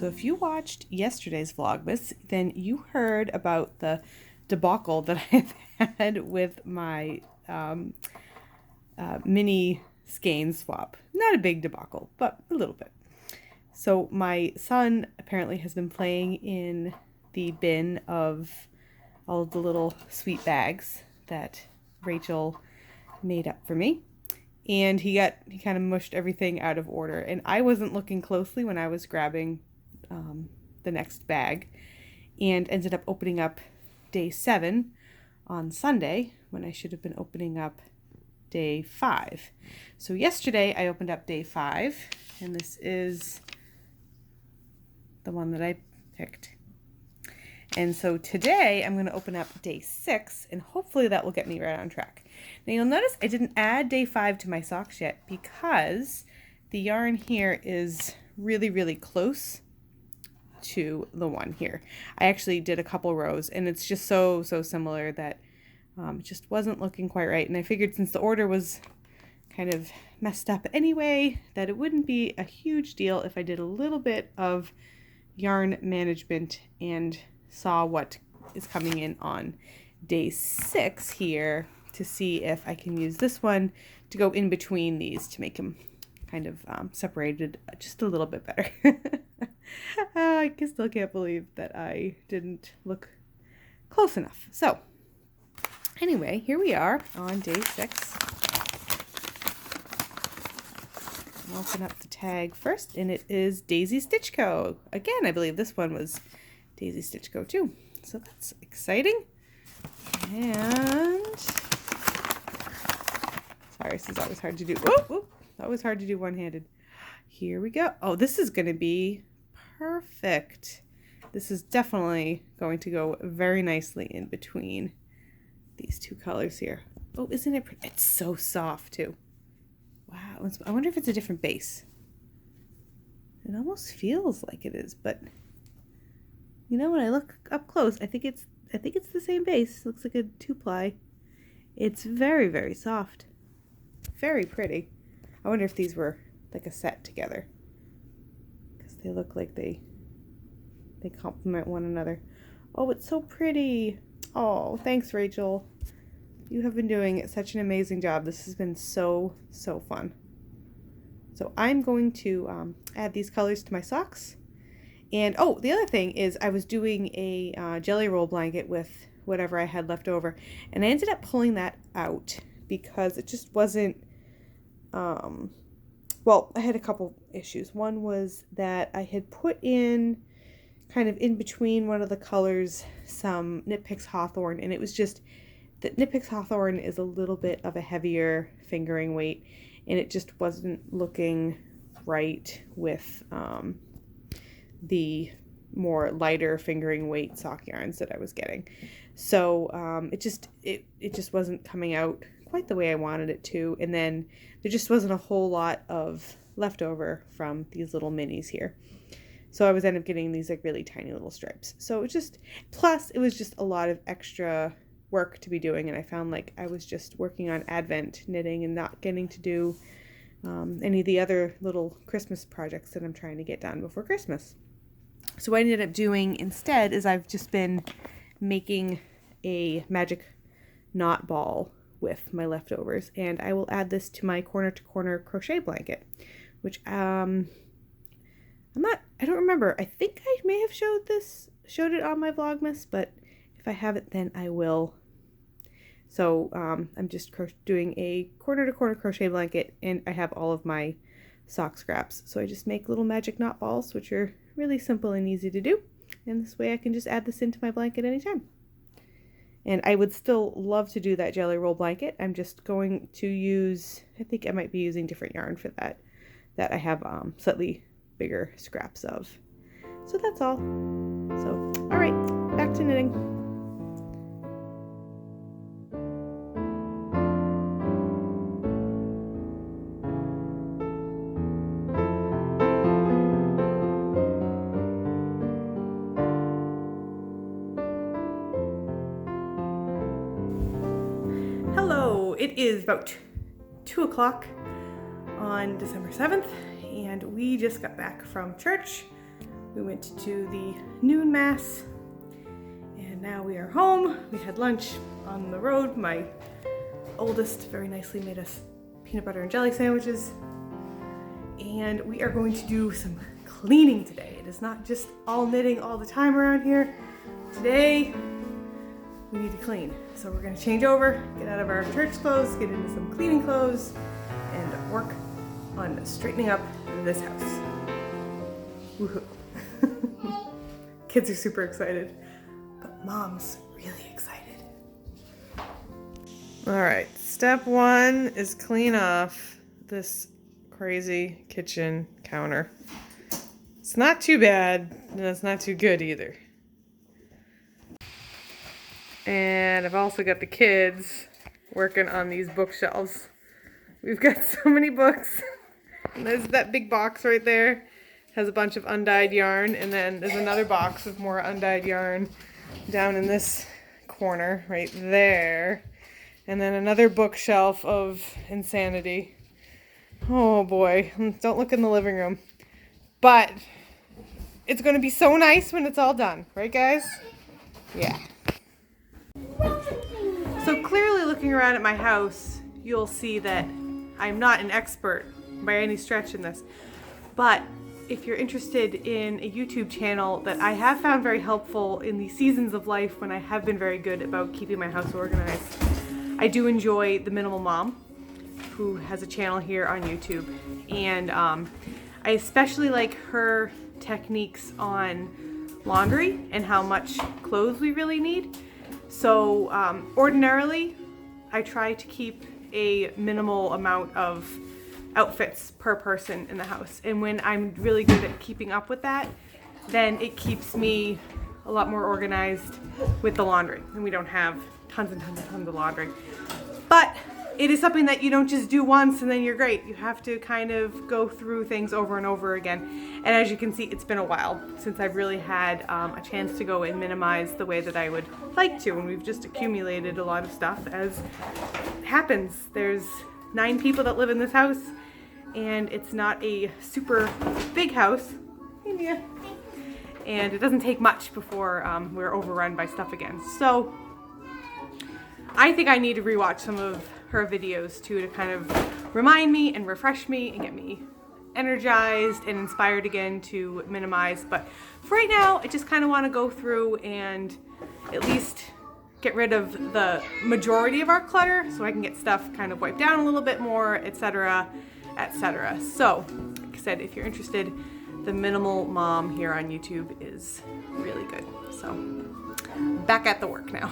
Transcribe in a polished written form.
So if you watched yesterday's Vlogmas, then you heard about the debacle that I've had with my mini skein swap. Not a big debacle, but a little bit. So my son apparently has been playing in the bin of all of the little sweet bags that Rachel made up for me. And he kind of mushed everything out of order. And I wasn't looking closely when I was grabbing the next bag, and ended up opening up day 7 on Sunday when I should have been opening up day 5. So yesterday I opened up day 5, and this is the one that I picked. And so today I'm going to open up day 6, and hopefully that will get me right on track. Now you'll notice I didn't add day 5 to my socks yet because the yarn here is really, really close to the one here. I actually did a couple rows, and it's just so similar that it just wasn't looking quite right. And I figured since the order was kind of messed up anyway, that it wouldn't be a huge deal if I did a little bit of yarn management and saw what is coming in on day 6 here to see if I can use this one to go in between these to make them kind of separated just a little bit better. I still can't believe that I didn't look close enough. So anyway, here we are on day 6. I'll open up the tag first, and it is Daisy Stitch Co. Again, I believe this one was Daisy Stitch Co. too. So that's exciting. And sorry, this is always hard to do. Oh, always hard to do one-handed. Here we go. Oh, this is going to be perfect. This is definitely going to go very nicely in between these two colors here. Oh, isn't it pretty? It's so soft too. Wow. I wonder if it's a different base. It almost feels like it is, but you know, when I look up close, I think it's the same base. Looks like a 2-ply. It's very, very soft. Very pretty. I wonder if these were like a set together, because they look like they complement one another. Oh, it's so pretty. Oh, thanks, Rachel. You have been doing such an amazing job. This has been so fun. So I'm going to add these colors to my socks. And oh, the other thing is I was doing a jelly roll blanket with whatever I had left over, and I ended up pulling that out because it just wasn't well, I had a couple issues. One was that I had put in kind of in between one of the colors some Knit Picks Hawthorn, and it was just that Knit Picks Hawthorn is a little bit of a heavier fingering weight, and it just wasn't looking right with the more lighter fingering weight sock yarns that I was getting. So it just wasn't coming out quite the way I wanted it to, and then there just wasn't a whole lot of leftover from these little minis here. So I was end up getting these like really tiny little stripes. So it was just, plus it was just a lot of extra work to be doing, and I found like I was just working on Advent knitting and not getting to do any of the other little Christmas projects that I'm trying to get done before Christmas. So what I ended up doing instead is I've just been making a magic knot ball with my leftovers, and I will add this to my corner to corner crochet blanket, which I don't remember. I think I may have showed it on my Vlogmas, but if I haven't, then I will. So I'm just doing a corner to corner crochet blanket, and I have all of my sock scraps. So I just make little magic knot balls, which are really simple and easy to do. And this way I can just add this into my blanket anytime. And I would still love to do that jelly roll blanket. I'm just going to use, I think I might be using different yarn for that I have slightly bigger scraps of. So that's all. So, all right, back to knitting. Hello, it is about 2 o'clock on December 7th, and we just got back from church. We went to the noon mass and now we are home. We had lunch on the road. My oldest very nicely made us peanut butter and jelly sandwiches. And we are going to do some cleaning today. It is not just all knitting all the time around here. Today, we need to clean. So we're gonna change over, get out of our church clothes, get into some cleaning clothes, and work on straightening up this house. Woohoo. Kids are super excited, but Mom's really excited. All right, step one is clean off this crazy kitchen counter. It's not too bad, and it's not too good either. And I've also got the kids working on these bookshelves. We've got so many books. And there's that big box right there. Has a bunch of undyed yarn, and then there's another box of more undyed yarn down in this corner right there. And then another bookshelf of insanity. Oh boy, don't look in the living room. But it's going to be so nice when it's all done, right guys? Yeah. So clearly looking around at my house, you'll see that I'm not an expert by any stretch in this. But if you're interested in a YouTube channel that I have found very helpful in the seasons of life when I have been very good about keeping my house organized, I do enjoy The Minimal Mom, who has a channel here on YouTube. And I especially like her techniques on laundry and how much clothes we really need. So ordinarily, I try to keep a minimal amount of outfits per person in the house. And when I'm really good at keeping up with that, then it keeps me a lot more organized with the laundry. And we don't have tons and tons and tons of laundry. But it is something that you don't just do once and then you're great. You have to kind of go through things over and over again. And as you can see, it's been a while since I've really had a chance to go and minimize the way that I would like to. And we've just accumulated a lot of stuff, as happens. There's 9 people that live in this house, and it's not a super big house. Hey, Mia. And it doesn't take much before we're overrun by stuff again. So I think I need to rewatch some of her videos too, to kind of remind me and refresh me and get me energized and inspired again to minimize. But for right now, I just kind of want to go through and at least get rid of the majority of our clutter so I can get stuff kind of wiped down a little bit more, etc., etc. So, like I said, if you're interested, The Minimal Mom here on YouTube is really good. So, back at the work now.